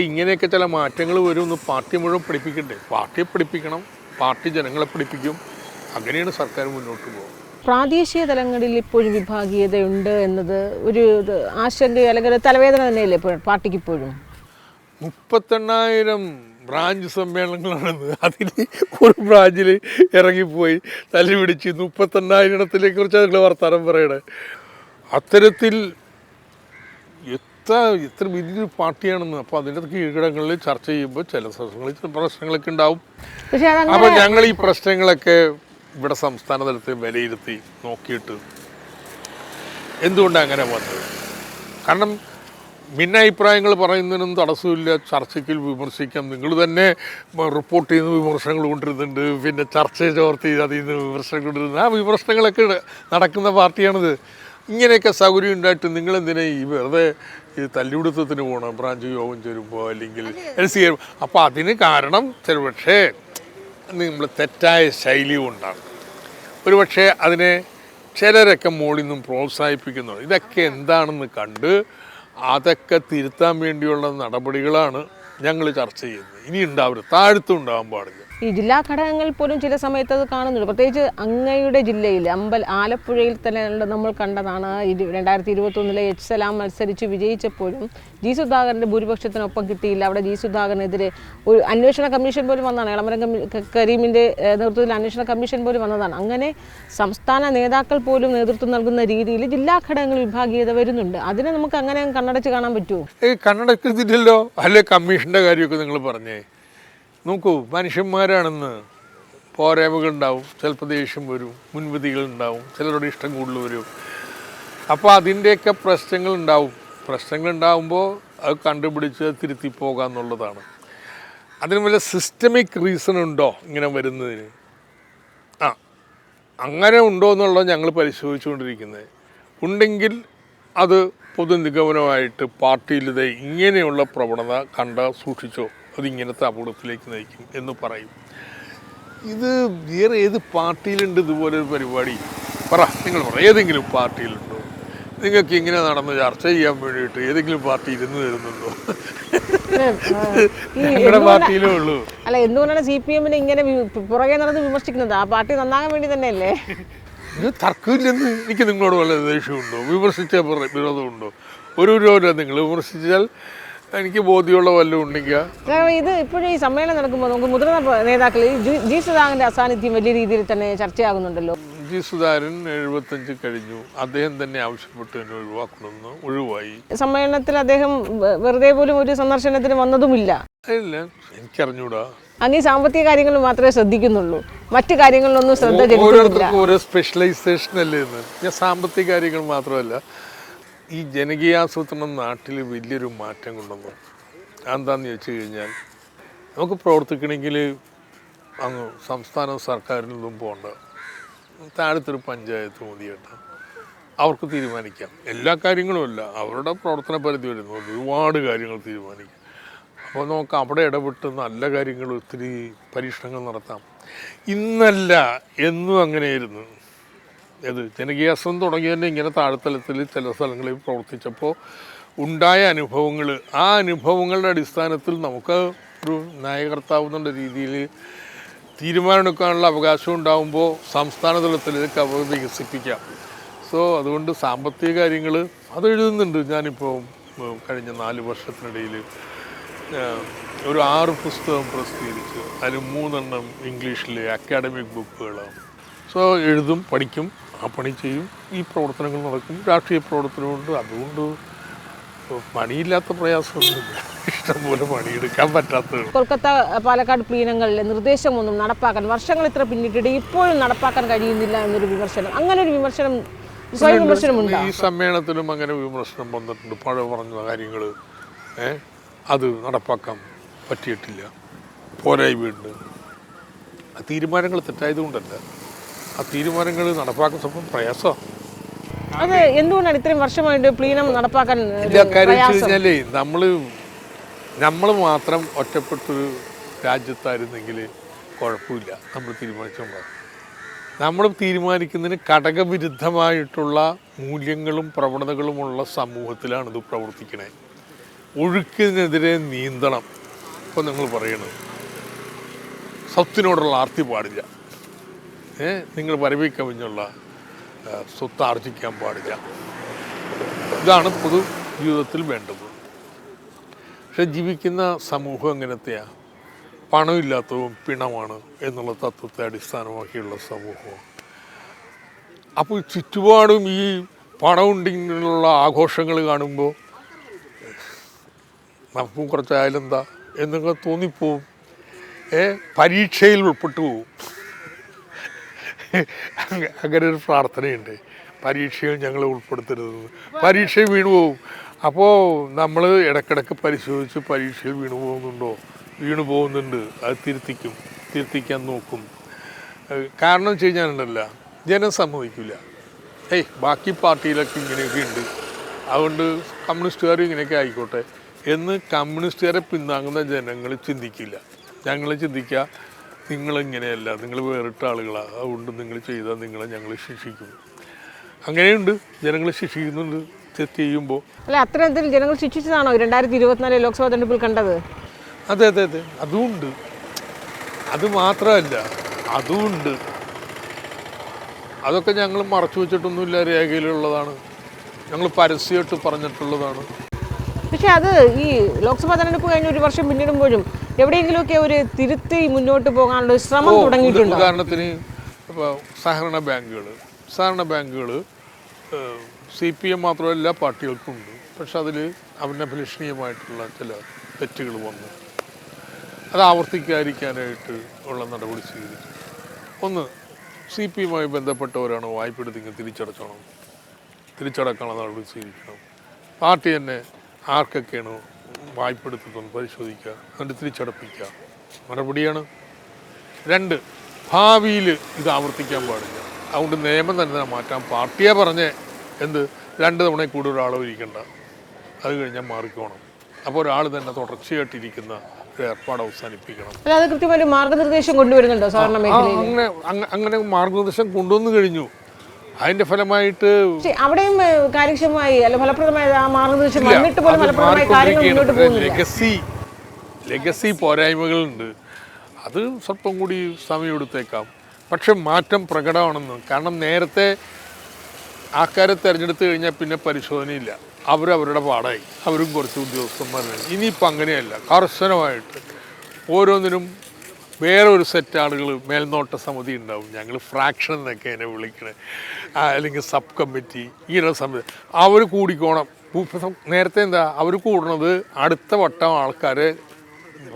A: ഇങ്ങനെയൊക്കെ ചില മാറ്റങ്ങൾ വരുമെന്ന് പാർട്ടി മുഴുവൻ പഠിപ്പിക്കണ്ടേ? പാർട്ടിയെ പഠിപ്പിക്കണം, പാർട്ടി ജനങ്ങളെ പഠിപ്പിക്കും. അങ്ങനെയാണ് സർക്കാർ മുന്നോട്ട് പോകുന്നത്.
B: പ്രാദേശിക തലങ്ങളിൽ ഇപ്പോഴും വിഭാഗീയതയുണ്ട് എന്നത് ഒരു ആശങ്ക അല്ലെങ്കിൽ ഒരു തലവേദന തന്നെയല്ലേ ഇപ്പോൾ പാർട്ടിക്ക് ഇപ്പോഴും?
A: 38,000 ബ്രാഞ്ച് സമ്മേളനങ്ങളാണെന്ന്. അതിൽ ഒരു ബ്രാഞ്ചിൽ ഇറങ്ങിപ്പോയി തല്ലി പിടിച്ച് 38,000 കുറിച്ച് നിങ്ങൾ വർത്തമാനം പറയണേ. അത്തരത്തിൽ എത്ര വലിയൊരു പാർട്ടിയാണെന്ന്. അപ്പോൾ അതിൻ്റെ കീഴ്ഘടകങ്ങളിൽ ചർച്ച ചെയ്യുമ്പോൾ ചില സ്ഥലങ്ങളിൽ ചില പ്രശ്നങ്ങളൊക്കെ ഉണ്ടാവും. അപ്പോൾ ഞങ്ങൾ ഈ പ്രശ്നങ്ങളൊക്കെ ഇവിടെ സംസ്ഥാന തലത്തിൽ വിലയിരുത്തി നോക്കിയിട്ട് എന്തുകൊണ്ടാണ് അങ്ങനെ വന്നത്? കാരണം ഭിന്നാഭിപ്രായങ്ങൾ പറയുന്നതിനൊന്നും തടസ്സമില്ല. ചർച്ചയ്ക്ക് വിമർശിക്കാം. നിങ്ങൾ തന്നെ റിപ്പോർട്ട് ചെയ്യുന്ന വിമർശനങ്ങൾ കൊണ്ടിരുന്നുണ്ട്, പിന്നെ ചർച്ച ചോർത്തി അതിൽ നിന്ന് വിമർശനങ്ങൾ കൊണ്ടിരുന്നത്. ആ വിമർശനങ്ങളൊക്കെ നടക്കുന്ന പാർട്ടിയാണിത്. ഇങ്ങനെയൊക്കെ സൗകര്യം ഉണ്ടായിട്ട് നിങ്ങളെന്തിനാ ഈ വെറുതെ ഈ തല്ലിപിടുത്തത്തിന് പോകണം ബ്രാഞ്ച് യോഗം ചേരുമ്പോൾ അല്ലെങ്കിൽ LCA? അപ്പോൾ അതിന് കാരണം പക്ഷേ നമ്മൾ തെറ്റായ ശൈലി കൊണ്ടാണ്. ഒരുപക്ഷെ അതിനെ ചിലരൊക്കെ മുകളിൽ നിന്നും പ്രോത്സാഹിപ്പിക്കുന്നു. ഇതൊക്കെ എന്താണെന്ന് കണ്ട് അതൊക്കെ തിരുത്താൻ വേണ്ടിയുള്ള നടപടികളാണ് ഞങ്ങൾ ചർച്ച ചെയ്യുന്നത്. ഇനി ഉണ്ടാവരുത്, താഴ്ത്തും ഉണ്ടാകാൻ പാടില്ല.
B: ഈ ജില്ലാ ഘടകങ്ങൾ പോലും ചില സമയത്ത് അത് കാണുന്നുണ്ട്. പ്രത്യേകിച്ച് അങ്ങയുടെ ജില്ലയിൽ ആലപ്പുഴയിൽ തന്നെ നമ്മൾ കണ്ടതാണ്. 2021 എച്ച് സലാം മത്സരിച്ച് വിജയിച്ചപ്പോഴും ജി സുധാകരൻ്റെ ഭൂരിപക്ഷത്തിനൊപ്പം കിട്ടിയില്ല. അവിടെ ജി സുധാകരനെതിരെ ഒരു അന്വേഷണ കമ്മീഷൻ പോലും വന്നതാണ്. എളമരം കരീമിൻ്റെ നേതൃത്വത്തിൽ അന്വേഷണ കമ്മീഷൻ പോലും വന്നതാണ്. അങ്ങനെ സംസ്ഥാന നേതാക്കൾ പോലും നേതൃത്വം നൽകുന്ന രീതിയിൽ ജില്ലാ ഘടകങ്ങൾ വിഭാഗീയത വരുന്നുണ്ട്. അതിനെ നമുക്ക് അങ്ങനെ കണ്ണടച്ച് കാണാൻ പറ്റുമോ?
A: കണ്ണടക്കുന്നില്ലല്ലോ. അല്ലെ കമ്മീഷൻ്റെ കാര്യമൊക്കെ നിങ്ങൾ പറഞ്ഞേ. നോക്കൂ, മനുഷ്യന്മാരാണെന്ന് പോരായ്മകളുണ്ടാവും, ചിലപ്പോൾ ദേഷ്യം വരും, മുൻവിധികളുണ്ടാവും, ചിലരുടെ ഇഷ്ടം കൂടുതൽ വരും. അപ്പോൾ അതിൻ്റെയൊക്കെ പ്രശ്നങ്ങളുണ്ടാവുമ്പോൾ അത് കണ്ടുപിടിച്ച് തിരുത്തി പോകാം എന്നുള്ളതാണ്. അതിന് വല്ല സിസ്റ്റമിക് റീസൺ ഉണ്ടോ ഇങ്ങനെ വരുന്നതിന്? അങ്ങനെ ഉണ്ടോ എന്നുള്ളത് ഞങ്ങൾ പരിശോധിച്ചുകൊണ്ടിരിക്കുന്നത്. ഉണ്ടെങ്കിൽ അത് പൊതുനിഗമനമായിട്ട് പാർട്ടിയിൽ ഇങ്ങനെയുള്ള പ്രവണത സൂക്ഷിച്ചോ, അതിങ്ങനത്തെ അപകടത്തിലേക്ക് നയിക്കും എന്ന് പറയും. ഇത് വേറെ ഏത് പാർട്ടിയിലുണ്ട് ഇതുപോലൊരു പരിപാടി? നിങ്ങൾ പറ, ഏതെങ്കിലും പാർട്ടിയിലുണ്ടോ? നിങ്ങൾക്ക് ഇങ്ങനെ നടന്ന് ചർച്ച ചെയ്യാൻ വേണ്ടിയിട്ട് ഏതെങ്കിലും പാർട്ടി ഇരുന്ന് തരുന്നുണ്ടോ? ഞങ്ങളുടെ പാർട്ടിയിലേ ഉള്ളൂ.
B: അല്ല, എന്തുകൊണ്ടാണ് CPM ഇങ്ങനെ പുറകെ നടന്ന് വിമർശിക്കുന്നത്? ആ പാർട്ടി നന്നാകാൻ വേണ്ടി തന്നെയല്ലേ?
A: ഇത് തർക്കമില്ലെന്ന്. എനിക്ക് നിങ്ങളോട് വല്ല ദേഷ്യമുണ്ടോ? വിമർശിച്ച വിരോധമുണ്ടോ? ഒരു നിങ്ങൾ വിമർശിച്ചാൽ എനിക്ക് ബോധ്യമുള്ള വല്ലതും ഉണ്ടെങ്കിൽ
B: ഇത് ഇപ്പോഴും ഈ സമ്മേളനം നടക്കുമ്പോൾ നമുക്ക് മുതിർന്ന നേതാക്കൾ ജി സുധാകരൻ്റെ അസാന്നിധ്യം വലിയ രീതിയിൽ തന്നെ ചർച്ചയാകുന്നുണ്ടല്ലോ.
A: ജി സുധാകരൻ 75 കഴിഞ്ഞു. അദ്ദേഹം തന്നെ ആവശ്യപ്പെട്ട് എന്നെ ഒഴിവാക്കണമെന്ന് ഒഴിവായി.
B: സമ്മേളനത്തിൽ അദ്ദേഹം വെറുതെ പോലും ഒരു സന്ദർശനത്തിന് വന്നതുമില്ല.
A: ഇല്ല, എനിക്കറിഞ്ഞൂടാ.
B: അങ്ങ് ഈ സാമ്പത്തിക കാര്യങ്ങൾ മാത്രമേ ശ്രദ്ധിക്കുന്നുള്ളൂ, മറ്റു കാര്യങ്ങളിലൊന്നും ശ്രദ്ധ ചെലുത്തുന്നില്ല.
A: ഓരോരുത്തർക്കും ഓരോ സ്പെഷ്യലൈസേഷൻ അല്ലേ എന്ന്. ഞാൻ സാമ്പത്തിക കാര്യങ്ങൾ മാത്രമല്ല, ഈ ജനകീയാസൂത്രണം നാട്ടിൽ വലിയൊരു മാറ്റം കൊണ്ടുവന്നു. എന്താണെന്ന് ചോദിച്ചു കഴിഞ്ഞാൽ, നമുക്ക് പ്രവർത്തിക്കണമെങ്കിൽ അങ്ങ് സംസ്ഥാന സർക്കാരിൽ നിന്നും പോകണ്ട, താഴത്തൊരു പഞ്ചായത്ത് മതി കേട്ടോ. അവർക്ക് തീരുമാനിക്കാം എല്ലാ കാര്യങ്ങളുമല്ല, അവരുടെ പ്രവർത്തന പരിധി വരുന്നു ഒരുപാട് കാര്യങ്ങൾ തീരുമാനിക്കാം. അപ്പോൾ നമുക്ക് അവിടെ ഇടപെട്ട് നല്ല കാര്യങ്ങൾ ഒത്തിരി പരീക്ഷണങ്ങൾ നടത്താം. ഇന്നല്ല എന്നും അങ്ങനെയായിരുന്നു. ജനകീയാസൂത്രണം തുടങ്ങി തന്നെ ഇങ്ങനെ താഴെത്തലത്തിൽ ചില സ്ഥലങ്ങളിൽ പ്രവർത്തിച്ചപ്പോൾ ഉണ്ടായ അനുഭവങ്ങൾ, ആ അനുഭവങ്ങളുടെ അടിസ്ഥാനത്തിൽ നമുക്ക് ഒരു നയകർത്താവുന്ന രീതിയിൽ തീരുമാനമെടുക്കാനുള്ള അവകാശം ഉണ്ടാകുമ്പോൾ സംസ്ഥാന തലത്തിൽ ഇതൊക്കെ അവർ വികസിപ്പിക്കാം. സോ അതുകൊണ്ട് സാമ്പത്തിക കാര്യങ്ങൾ അത് എഴുതുന്നുണ്ട്. ഞാനിപ്പോൾ കഴിഞ്ഞ 4 വർഷത്തിനിടയിൽ ഒരു 6 പുസ്തകം പ്രസിദ്ധീകരിച്ചു. അതിൽ 3 ഇംഗ്ലീഷിലെ അക്കാഡമിക് ബുക്കുകളാണ്. സോ എഴുതും, പഠിക്കും, ആ പണി ചെയ്യും, ഈ പ്രവർത്തനങ്ങൾ നടക്കും. രാഷ്ട്രീയ പ്രവർത്തനമുണ്ട്. അതുകൊണ്ട് പണിയില്ലാത്ത പ്രയാസമൊന്നുമില്ല. ഇഷ്ടംപോലെ പണിയെടുക്കാൻ പറ്റാത്തത്.
B: കൊൽക്കത്ത പാലക്കാട് പ്ലീനങ്ങളിൽ നിർദ്ദേശമൊന്നും നടപ്പാക്കാൻ വർഷങ്ങൾ ഇത്ര പിന്നിട്ടിട്ട് ഇപ്പോഴും നടപ്പാക്കാൻ കഴിയുന്നില്ല എന്നൊരു വിമർശനം, അങ്ങനെ ഒരു വിമർശനം, സ്വയം വിമർശനമുണ്ട്.
A: ഈ സമ്മേളനത്തിലും അങ്ങനെ വിമർശനം വന്നിട്ടുണ്ട്. പഴയ പറഞ്ഞ കാര്യങ്ങൾ അത് നടപ്പാക്കാൻ പറ്റിയിട്ടില്ല. പോരായ്മയുണ്ട്. ആ തീരുമാനങ്ങൾ തെറ്റായതുകൊണ്ടല്ല, ആ തീരുമാനങ്ങൾ നടപ്പാക്കാൻ സ്വന്തം പ്രയാസമാണ്.
B: അത് എന്തുകൊണ്ടാണ് ഇത്രയും വർഷമായിട്ട് പ്ലീനം നടപ്പാക്കാൻ
A: എല്ലാ കാര്യം വെച്ച് കഴിഞ്ഞാലേ നമ്മൾ മാത്രം ഒറ്റപ്പെട്ടൊരു രാജ്യത്തായിരുന്നെങ്കിൽ കുഴപ്പമില്ല. നമ്മൾ തീരുമാനിച്ചുകൊണ്ട് നമ്മൾ തീരുമാനിക്കുന്നതിന് ഘടകവിരുദ്ധമായിട്ടുള്ള മൂല്യങ്ങളും പ്രവണതകളുമുള്ള സമൂഹത്തിലാണ് ഇത് പ്രവർത്തിക്കണേ. ഒഴുക്കിനെതിരെ നീന്തണം. ഇപ്പോൾ നിങ്ങൾ പറയണത് സ്വത്തിനോടുള്ള ആർത്തി പാടില്ല, നിങ്ങൾ വരവി കവിഞ്ഞുള്ള സ്വത്ത് ആർജിക്കാൻ പാടില്ല. ഇതാണ് പൊതു ജീവിതത്തിൽ വേണ്ടത്. പക്ഷെ ജീവിക്കുന്ന സമൂഹം എങ്ങനത്തെയാണ്? പണമില്ലാത്തതും പിണമാണ് എന്നുള്ള തത്വത്തെ അടിസ്ഥാനമാക്കിയുള്ള സമൂഹം. അപ്പോൾ ചുറ്റുപാടും ഈ പണമുണ്ടെങ്കിലുള്ള ആഘോഷങ്ങൾ കാണുമ്പോൾ നമുക്കും കുറച്ചായാലും എന്താ എന്നൊക്കെ തോന്നിപ്പോവും. പരീക്ഷയിൽ ഉൾപ്പെട്ടു പോവും. അങ്ങനെ ഒരു പ്രാർത്ഥനയുണ്ട്, പരീക്ഷയിൽ ഞങ്ങളെ ഉൾപ്പെടുത്തരുതെന്ന്. പരീക്ഷയിൽ വീണു പോവും. അപ്പോൾ നമ്മൾ ഇടയ്ക്കിടയ്ക്ക് പരിശോധിച്ച് പരീക്ഷയിൽ വീണു പോകുന്നുണ്ട്, അത് തിരുത്തിക്കാൻ നോക്കും. കാരണം വെച്ച് കഴിഞ്ഞാലുണ്ടല്ല, ജനം സമ്മതിക്കില്ല. ബാക്കി പാർട്ടിയിലൊക്കെ ഇങ്ങനെയൊക്കെ ഉണ്ട്, അതുകൊണ്ട് കമ്മ്യൂണിസ്റ്റുകാർ ഇങ്ങനെയൊക്കെ ആയിക്കോട്ടെ എന്ന് കമ്മ്യൂണിസ്റ്റുകാരെ പിന്താങ്ങുന്ന ജനങ്ങൾ ചിന്തിക്കില്ല. ഞങ്ങൾ ചിന്തിക്കുക, നിങ്ങളിങ്ങനെയല്ല, നിങ്ങൾ വേറിട്ട ആളുകളാണ്, അതുകൊണ്ട് നിങ്ങൾ ചെയ്താൽ നിങ്ങളെ ഞങ്ങൾ ശിക്ഷിക്കും. അങ്ങനെയുണ്ട്, ജനങ്ങൾ ശിക്ഷിക്കുന്നുണ്ട് തെറ്റ് ചെയ്യുമ്പോൾ.
B: അല്ല, അത്തരത്തിൽ ജനങ്ങൾ ശിക്ഷിച്ചതാണോ 2024 ലോക്സഭാ തെരഞ്ഞെടുപ്പിൽ കണ്ടത്?
A: അതെ, അതുമുണ്ട്. അത് മാത്രമല്ല, അതുമുണ്ട്. അതൊക്കെ ഞങ്ങൾ മറച്ചു വെച്ചിട്ടൊന്നുമില്ല, രേഖയിലുള്ളതാണ്, ഞങ്ങൾ പരസ്യമായിട്ട് പറഞ്ഞിട്ടുള്ളതാണ്.
B: പക്ഷെ അത് ഈ ലോക്സഭാ തെരഞ്ഞെടുപ്പ് കഴിഞ്ഞ് ഒരു വർഷം പിന്നിടുമ്പോഴും എവിടെയെങ്കിലുമൊക്കെ ഒരു തിരുത്തി മുന്നോട്ട് പോകാനുള്ള ശ്രമം തുടങ്ങിയിട്ടുണ്ട്.
A: ഉദാഹരണത്തിന് ഇപ്പോൾ സഹകരണ ബാങ്കുകൾ CPM മാത്രമല്ല പാർട്ടികൾക്കുണ്ട്. പക്ഷെ അതിൽ അഭിലഷണീയമായിട്ടുള്ള ചില തെറ്റുകൾ വന്നു. അത് ആവർത്തിക്കാതിരിക്കാനായിട്ട് ഉള്ള നടപടി സ്വീകരിച്ചു. ഒന്ന്, CPMമായി ബന്ധപ്പെട്ടവരാണ് വായ്പ എടുത്തെങ്കിൽ തിരിച്ചടക്കാനുള്ള നടപടി സ്വീകരിക്കണം. പാർട്ടി തന്നെ ആർക്കൊക്കെയാണ് വായ്പ എടുത്തിട്ടൊന്ന് പരിശോധിക്കുക, എന്നിട്ട് തിരിച്ചടപ്പിക്കുക, നടപടിയാണ്. 2, ഭാവിയിൽ ഇത് ആവർത്തിക്കാൻ പാടില്ല. അതുകൊണ്ട് നിയമം തന്നെ മാറ്റാൻ പാർട്ടിയെ പറഞ്ഞ് 2 തവണ കൂടി ഒരാളോ ഇരിക്കണ്ട, അത് കഴിഞ്ഞാൽ മാറിക്കോണം. അപ്പോൾ ഒരാൾ തന്നെ തുടർച്ചയായിട്ടിരിക്കുന്ന ഒരു ഏർപ്പാട് അവസാനിപ്പിക്കണം.
B: അത് കൃത്യമായിട്ട് മാർഗനിർദ്ദേശം കൊണ്ടുവരുന്നുണ്ടോ സാധാരണ മേഖലയിൽ?
A: അങ്ങനെ മാർഗനിർദ്ദേശം കൊണ്ടുവന്നു കഴിഞ്ഞു. അതിന്റെ ഫലമായിട്ട്
B: അവിടെയും കാര്യക്ഷമമായി അല്ല ഫലപ്രദമായ ആ മാർഗനിർദ്ദേശം വന്നിട്ട് പോലും ഫലപ്രദമായ കാര്യങ്ങൾ മുന്നോട്ട് പോകുന്നില്ല.
A: ലെഗസി പോരായ്മകളുണ്ട്. അത് സ്വല്പം കൂടി സമയമെടുത്തേക്കാം. പക്ഷെ മാറ്റം പ്രകടമാണെന്ന്. കാരണം നേരത്തെ ആൾക്കാരെ തിരഞ്ഞെടുത്ത് കഴിഞ്ഞാൽ പിന്നെ പരിശോധനയില്ല, അവരവരുടെ പാടായി, അവരും കുറച്ച് ഉദ്യോഗസ്ഥന്മാരായി. ഇനിയിപ്പോൾ അങ്ങനെയല്ല, കർശനമായിട്ട് ഓരോന്നിനും വേറെ ഒരു സെറ്റ് ആളുകൾ മേൽനോട്ട സമിതി ഉണ്ടാവും. ഞങ്ങൾ ഫ്രാക്ഷൻ എന്നൊക്കെ എന്നെ വിളിക്കണേ, അല്ലെങ്കിൽ സബ് കമ്മിറ്റി, ഇങ്ങനെ സമിതി. അവർ കൂടിക്കോണം. നേരത്തെ അവർ കൂടുന്നത് അടുത്ത വട്ടം ആൾക്കാരെ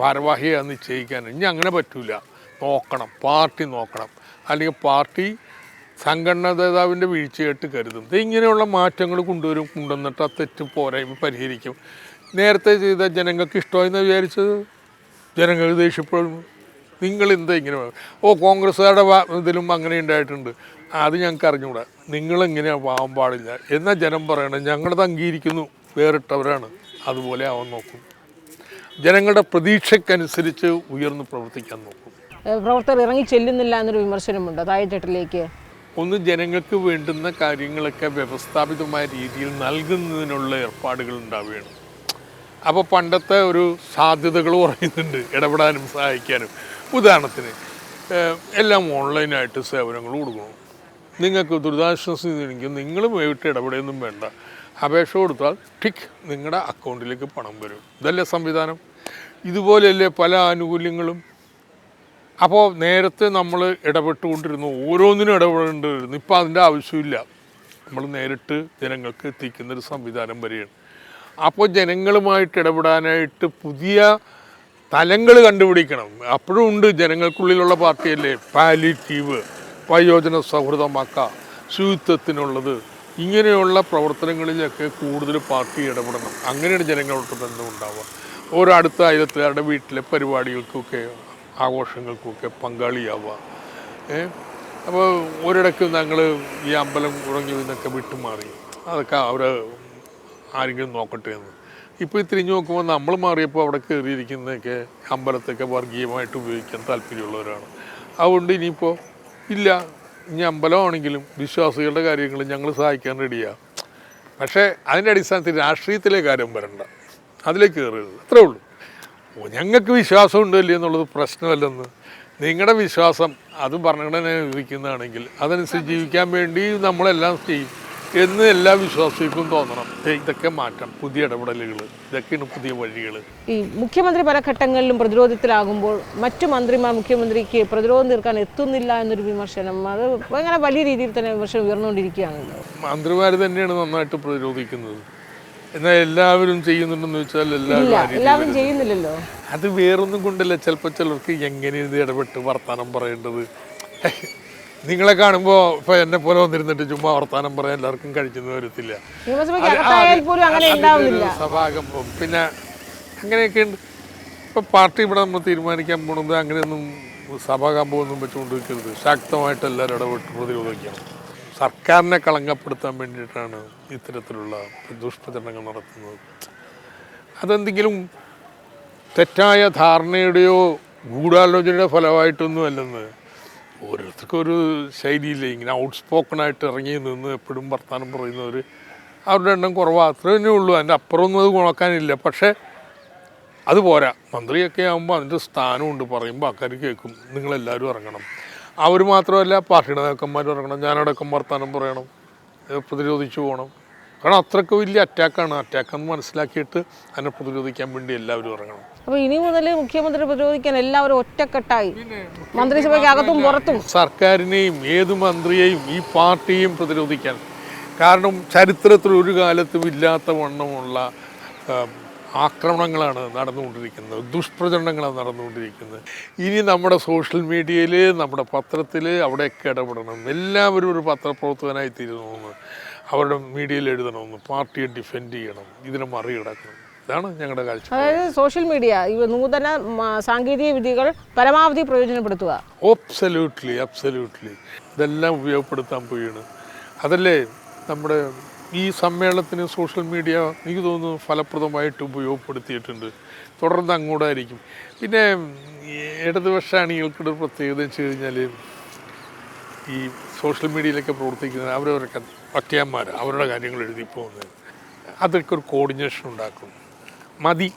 A: ഭാരവാഹിയെ നിശ്ചയിക്കാൻ. ഇനി അങ്ങനെ പറ്റൂല, പാർട്ടി നോക്കണം, അല്ലെങ്കിൽ പാർട്ടി സംഘടനാ നേതാവിൻ്റെ വീഴ്ചയായിട്ട് കരുതും. ഇങ്ങനെയുള്ള മാറ്റങ്ങൾ കൊണ്ടുവന്നിട്ട് ആ തെറ്റ് പോരായ്മ പരിഹരിക്കും. നേരത്തെ ചെയ്ത ജനങ്ങൾക്ക് ഇഷ്ടമായെന്ന് വിചാരിച്ചത് ജനങ്ങൾ ദേഷ്യപ്പെടും. നിങ്ങളെന്താ ഇങ്ങനെ? കോൺഗ്രസ്സുകാരുടെ ഇതിലും അങ്ങനെ ഉണ്ടായിട്ടുണ്ട്, അത് ഞങ്ങൾക്ക് അറിഞ്ഞുകൂടാ, നിങ്ങളിങ്ങനെ ആവാൻ പാടില്ല എന്നാൽ ജനം പറയണം, ഞങ്ങളത് അംഗീകരിക്കുന്നു, വേറിട്ടവരാണ്, അതുപോലെ ആവാൻ നോക്കും. ജനങ്ങളുടെ പ്രതീക്ഷയ്ക്കനുസരിച്ച് ഉയർന്ന് പ്രവർത്തിക്കാൻ നോക്കും.
B: പ്രവർത്തകർ ഇറങ്ങി ചെല്ലുന്നില്ല എന്നൊരു വിമർശനമുണ്ട് താഴെത്തട്ടിലേക്ക്.
A: ഒന്ന്, ജനങ്ങൾക്ക് വേണ്ടുന്ന കാര്യങ്ങളൊക്കെ വ്യവസ്ഥാപിതമായ രീതിയിൽ നൽകുന്നതിനുള്ള ഏർപ്പാടുകൾ ഉണ്ടാവുകയാണ്. അപ്പോൾ പണ്ടത്തെ ഒരു സാധ്യതകൾ പറയുന്നുണ്ട്, ഇടപെടാനും സഹായിക്കാനും. ഉദാഹരണത്തിന് എല്ലാം ഓൺലൈനായിട്ട് സേവനങ്ങൾ കൊടുക്കണം. നിങ്ങൾക്ക് ദുരിതാശ്വാസ നിധിക്ക് നിങ്ങൾ പോയിട്ട് ഇടപെടുകയൊന്നും വേണ്ട, അപേക്ഷ കൊടുത്താൽ ടിക്ക് നിങ്ങളുടെ അക്കൗണ്ടിലേക്ക് പണം വരും. ഇതല്ലേ സംവിധാനം? ഇതുപോലെയല്ലേ പല ആനുകൂല്യങ്ങളും. അപ്പോൾ നേരത്തെ നമ്മൾ ഇടപെട്ടുകൊണ്ടിരുന്നു, ഓരോന്നിനും ഇടപെടേണ്ടിരുന്നു. ഇപ്പോൾ അതിൻ്റെ ആവശ്യമില്ല, നമ്മൾ നേരിട്ട് ജനങ്ങൾക്ക് എത്തിക്കുന്നൊരു സംവിധാനം വരെയാണ്. അപ്പോൾ ജനങ്ങളുമായിട്ട് ഇടപെടാനായിട്ട് പുതിയ തലങ്ങൾ കണ്ടുപിടിക്കണം. അപ്പോഴും ഉണ്ട്, ജനങ്ങൾക്കുള്ളിലുള്ള പാർട്ടിയല്ലേ പാലിറ്റീവ്, വയോജന സൗഹൃദമാക്കുക, ശുചിത്വത്തിനുള്ളത്, ഇങ്ങനെയുള്ള പ്രവർത്തനങ്ങളിലൊക്കെ കൂടുതൽ പാർട്ടി ഇടപെടണം. അങ്ങനെയാണ് ജനങ്ങളോട്ട് ബന്ധം ഉണ്ടാവുക. ഓരോ അടുത്ത അയലത്തുകാരുടെ വീട്ടിലെ പരിപാടികൾക്കൊക്കെ ആഘോഷങ്ങൾക്കൊക്കെ പങ്കാളിയാവുക. അപ്പോൾ ഒരിടയ്ക്ക് ഞങ്ങൾ ഈ അമ്പലം ഉറങ്ങി നിന്നൊക്കെ വിട്ടുമാറി, അതൊക്കെ അവർ ആരെങ്കിലും നോക്കട്ടെ എന്ന്. ഇപ്പോൾ തിരിഞ്ഞു നോക്കുമ്പോൾ നമ്മൾ മാറിയപ്പോൾ അവിടെ കയറിയിരിക്കുന്നതൊക്കെ അമ്പലത്തൊക്കെ വർഗീയമായിട്ട് ഉപയോഗിക്കാൻ താല്പര്യമുള്ളവരാണ്. അതുകൊണ്ട് ഇനിയിപ്പോൾ ഇല്ല, ഇനി അമ്പലമാണെങ്കിലും വിശ്വാസികളുടെ കാര്യങ്ങൾ ഞങ്ങൾ സഹായിക്കാൻ റെഡിയാണ്. പക്ഷേ അതിൻ്റെ അടിസ്ഥാനത്തിൽ രാഷ്ട്രീയത്തിലെ കാര്യം വരണ്ട, അതിലേക്ക് കയറരുത്, അത്രേ ഉള്ളൂ. ഞങ്ങൾക്ക് വിശ്വാസം ഉണ്ടല്ലേ എന്നുള്ളത് പ്രശ്നമല്ലെന്ന്. നിങ്ങളുടെ വിശ്വാസം അത് ഭരണഘടന വിധിക്കുന്നതാണെങ്കിൽ അതനുസരിച്ച് ജീവിക്കാൻ വേണ്ടി നമ്മളെല്ലാം ചെയ്യും എന്ന് എല്ലാ വിശ്വാസികൾക്കും തോന്നണം. ഇതൊക്കെ മാറ്റം, പുതിയ ഇടപെടലുകൾ, ഇതൊക്കെയാണ് പുതിയ വഴികൾ.
B: ഈ മുഖ്യമന്ത്രി പല ഘട്ടങ്ങളിലും പ്രതിരോധത്തിലാകുമ്പോൾ മറ്റു മന്ത്രിമാർ മുഖ്യമന്ത്രിക്ക് പ്രതിരോധം തീർക്കാൻ എത്തുന്നില്ല എന്നൊരു വിമർശനം, അത് അങ്ങനെ വലിയ രീതിയിൽ തന്നെ വിമർശനം ഉയർന്നുകൊണ്ടിരിക്കുകയാണല്ലോ.
A: മന്ത്രിമാർ തന്നെയാണ് നന്നായിട്ട് പ്രതിരോധിക്കുന്നത്. എന്നാൽ എല്ലാവരും ചെയ്യുന്നുണ്ടെന്ന് വെച്ചാൽ
B: എല്ലാവരും ചെയ്യുന്നില്ലല്ലോ.
A: അത് വേറൊന്നും കൊണ്ടല്ല. ചിലപ്പോൾ ചിലർക്ക് എങ്ങനെ ഇത് ഇടപെട്ട് വർത്താനം പറയേണ്ടത്. നിങ്ങളെ കാണുമ്പോൾ ഇപ്പോൾ എന്നെ പോലെ വന്നിരുന്നിട്ട് ചുമ്മാ വർത്താനം പറയാൻ എല്ലാവർക്കും കഴിച്ചെന്ന് വരത്തില്ല. സഭാകമ്പം പിന്നെ അങ്ങനെയൊക്കെ ഉണ്ട്. ഇപ്പം പാർട്ടി ഇവിടെ നമ്മൾ തീരുമാനിക്കാൻ പോകുന്നത് അങ്ങനെയൊന്നും സഭാകമ്പമൊന്നും വെച്ചുകൊണ്ട് നിൽക്കരുത്. ശക്തമായിട്ട് എല്ലാവരും ഇടപെട്ട് പ്രതിരോധിക്കണം. സർക്കാരിനെ കളങ്കപ്പെടുത്താൻ വേണ്ടിയിട്ടാണ് ഇത്തരത്തിലുള്ള ദുഷ്പ്രചരണങ്ങൾ നടത്തുന്നത്. അതെന്തെങ്കിലും തെറ്റായ ധാരണയുടെയോ ഗൂഢാലോചനയുടെ ഫലമായിട്ടൊന്നും അല്ലെന്ന്. ഓരോരുത്തർക്കും ഒരു ശൈലിയില്ലേ, ഇങ്ങനെ ഔട്ട്സ്പോക്കണായിട്ട് ഇറങ്ങി നിന്ന് എപ്പോഴും വർത്തമാനം പറയുന്നവർ, അവരുടെ എണ്ണം കുറവാണ്, അത്ര തന്നെ ഉള്ളൂ. അതിൻ്റെ അപ്പുറമൊന്നും അത് ഗുണക്കാനില്ല. പക്ഷേ അത് പോരാ. മന്ത്രിയൊക്കെ ആകുമ്പോൾ അതിൻ്റെ സ്ഥാനമുണ്ട്, പറയുമ്പോൾ ആൾക്കാർ കേൾക്കും. നിങ്ങളെല്ലാവരും ഇറങ്ങണം. അവർ മാത്രമല്ല, പാർട്ടിയുടെ നേതാക്കന്മാരും ഇറങ്ങണം. ഞാനടക്കം വർത്തമാനം പറയണം, പ്രതിരോധിച്ചു പോകണം. കാരണം അത്രയ്ക്ക് വലിയ അറ്റാക്കാണ്. അറ്റാക്കെന്ന് മനസ്സിലാക്കിയിട്ട് അതിനെ പ്രതിരോധിക്കാൻ വേണ്ടി എല്ലാവരും ഇറങ്ങണം.
B: അപ്പോൾ ഇനി മുതൽ മുഖ്യമന്ത്രി പ്രതിരോധിക്കാൻ എല്ലാവരും ഒറ്റക്കെട്ടായി മന്ത്രിസഭയ്ക്കകത്തും പുറത്തും
A: സർക്കാരിനെയും ഏത് മന്ത്രിയെയും ഈ പാർട്ടിയും പ്രതിരോധിക്കാൻ. കാരണം ചരിത്രത്തിൽ ഒരു കാലത്തും ഇല്ലാത്ത വണ്ണമുള്ള ആക്രമണങ്ങളാണ് നടന്നുകൊണ്ടിരിക്കുന്നത്, ദുഷ്പ്രചരണങ്ങളാണ് നടന്നുകൊണ്ടിരിക്കുന്നത്. ഇനി നമ്മുടെ സോഷ്യൽ മീഡിയയിൽ, നമ്മുടെ പത്രത്തിൽ അവിടെയൊക്കെ ഇടപെടണം. എല്ലാവരും ഒരു പത്രപ്രവർത്തകനായി തീരുന്നു, അവരുടെ മീഡിയയിൽ എഴുതണമെന്ന്, പാർട്ടിയെ ഡിഫെൻഡ് ചെയ്യണം, ഇതിനെ മറികടക്കണം. ഇതാണ് ഞങ്ങളുടെ കാഴ്ച.
B: അതായത് സോഷ്യൽ മീഡിയ നൂതന സാങ്കേതിക വിദ്യകൾ പരമാവധി പ്രയോജനപ്പെടുത്തുക.
A: അബ്സല്യൂട്ട്ലി അബ്സല്യൂട്ട്ലി ഇതെല്ലാം ഉപയോഗപ്പെടുത്താൻ പോവുകയാണ്. അതല്ലേ നമ്മുടെ ഈ സമ്മേളനത്തിന് സോഷ്യൽ മീഡിയ എനിക്ക് തോന്നുന്നു ഫലപ്രദമായിട്ട് ഉപയോഗപ്പെടുത്തിയിട്ടുണ്ട്. തുടർന്ന് അങ്ങോട്ടായിരിക്കും. പിന്നെ ഇടതുപക്ഷ അണികൾക്കൊരു പ്രത്യേകത വെച്ച് കഴിഞ്ഞാൽ ഈ സോഷ്യൽ മീഡിയയിലൊക്കെ പ്രവർത്തിക്കുന്നത് അവരവരൊക്കെ പറ്റിയന്മാർ അവരുടെ കാര്യങ്ങൾ എഴുതി പോകുന്നത്, അതൊക്കെ ഒരു കോർഡിനേഷൻ ഉണ്ടാക്കും. മതി,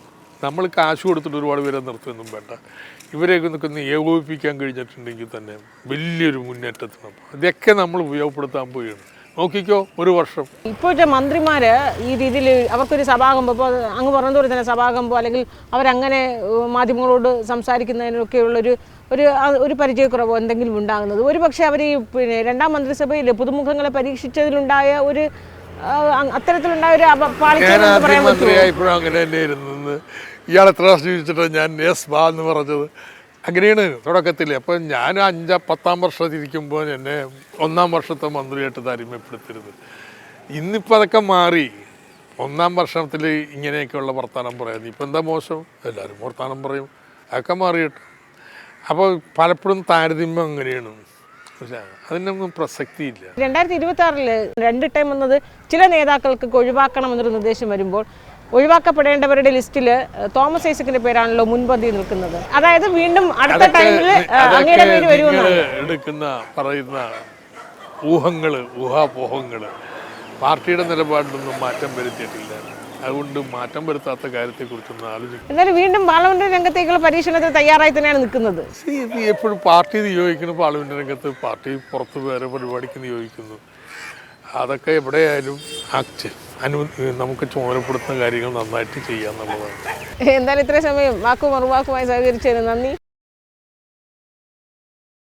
A: നമ്മൾ കാശ് കൊടുത്തിട്ട് ഒരുപാട് പേരെ നിർത്തുമൊന്നും വേണ്ട. ഇവരെയൊക്കെ ഒന്ന് ഏകോപിപ്പിക്കാൻ കഴിഞ്ഞിട്ടുണ്ടെങ്കിൽ തന്നെ വലിയൊരു മുന്നേറ്റത്തിനും ഇതൊക്കെ നമ്മൾ ഉപയോഗപ്പെടുത്താൻ പോവുകയാണ്. നോക്കിക്കോ, ഒരു വർഷം
B: ഇപ്പോഴത്തെ മന്ത്രിമാർ ഈ രീതിയിൽ അവർക്കൊരു സഭാകമ്പം, ഇപ്പോൾ അങ്ങ് പറഞ്ഞതുപോലെ തന്നെ സഭാകമ്പോ അല്ലെങ്കിൽ അവരങ്ങനെ മാധ്യമങ്ങളോട് സംസാരിക്കുന്നതിനൊക്കെയുള്ളൊരു ഒരു പരിചയക്കുറവോ എന്തെങ്കിലും ഉണ്ടാകുന്നത്, ഒരു പക്ഷേ അവർ ഈ പിന്നെ രണ്ടാം മന്ത്രിസഭയിൽ പുതുമുഖങ്ങളെ പരീക്ഷിച്ചതിലുണ്ടായ ഒരു അത്തരത്തിലുണ്ടായ ഒരു
A: മന്ത്രിയായപ്പോഴും അങ്ങനെ തന്നെ ഇരുന്നത്. ഇയാൾ എത്ര വർഷം ജീവിച്ചിട്ട് ഞാൻ യെസ് ബാ എന്ന് പറഞ്ഞത് അങ്ങനെയാണ് തുടക്കത്തിൽ. അപ്പം ഞാൻ 10-ാം വർഷത്തിരിക്കുമ്പോൾ എന്നെ 1-ാം വർഷത്തെ മന്ത്രിയായിട്ട് താരതമ്യപ്പെടുത്തരുത്. ഇന്നിപ്പോൾ അതൊക്കെ മാറി. 1-ാം വർഷത്തിൽ ഇങ്ങനെയൊക്കെയുള്ള വർത്തമാനം പറയാം. ഇപ്പം എന്താ മോശം? എല്ലാവരും വർത്തമാനം പറയും. അതൊക്കെ മാറിയിട്ട് അപ്പോൾ പലപ്പോഴും താരതമ്യം അങ്ങനെയാണ്. പക്ഷേ അതിനൊന്നും പ്രസക്തിയില്ല.
B: 2026 2 ടൈം വന്നത് ചില നേതാക്കൾക്ക് ഒഴിവാക്കണമെന്നൊരു നിർദ്ദേശം വരുമ്പോൾ ഒഴിവാക്കപ്പെടേണ്ടവരുടെ ലിസ്റ്റിൽ തോമസ് ഐസക്കിന്റെ പേരാണല്ലോ മുൻപന്തി നിൽക്കുന്നത്. അതായത് വീണ്ടും അടുത്ത ടൈമിൽ അങ്ങയുടെ പേര് വരുമെന്നാണ്
A: എടുക്കുന്ന പറയുന്ന ഊഹാപോഹങ്ങൾ പാർട്ടിയുടെ നിലപാടിലൊന്നും മാറ്റം വരുത്തിയിട്ടില്ല. അതുകൊണ്ട് മാറ്റം വരുത്താത്ത കാര്യത്തെക്കുറിച്ചൊന്നും ആലോചിക്കും.
B: എന്നാലും വീണ്ടും പാർലമെന്റ് രംഗത്തേക്കുള്ള പരീക്ഷണത്തിന് തയ്യാറായി തന്നെയാണ് നിൽക്കുന്നത്.
A: എപ്പോഴും പാർട്ടി നിയോഗിക്കുന്നു, പാർലമെന്റ് രംഗത്ത് പാർട്ടി പുറത്ത് വേറെ പരിപാടിക്ക് നിയോഗിക്കുന്നു. അതൊക്കെ എവിടെയായാലും നമുക്ക് ചുമതലപ്പെടുത്തുന്ന കാര്യങ്ങൾ നന്നായിട്ട് ചെയ്യാന്നുള്ളതാണ്.
B: എന്തായാലും ഇത്രയും സമയം വാക്കും മറുവാക്കുമായി സഹകരിച്ചതിന് നന്ദി.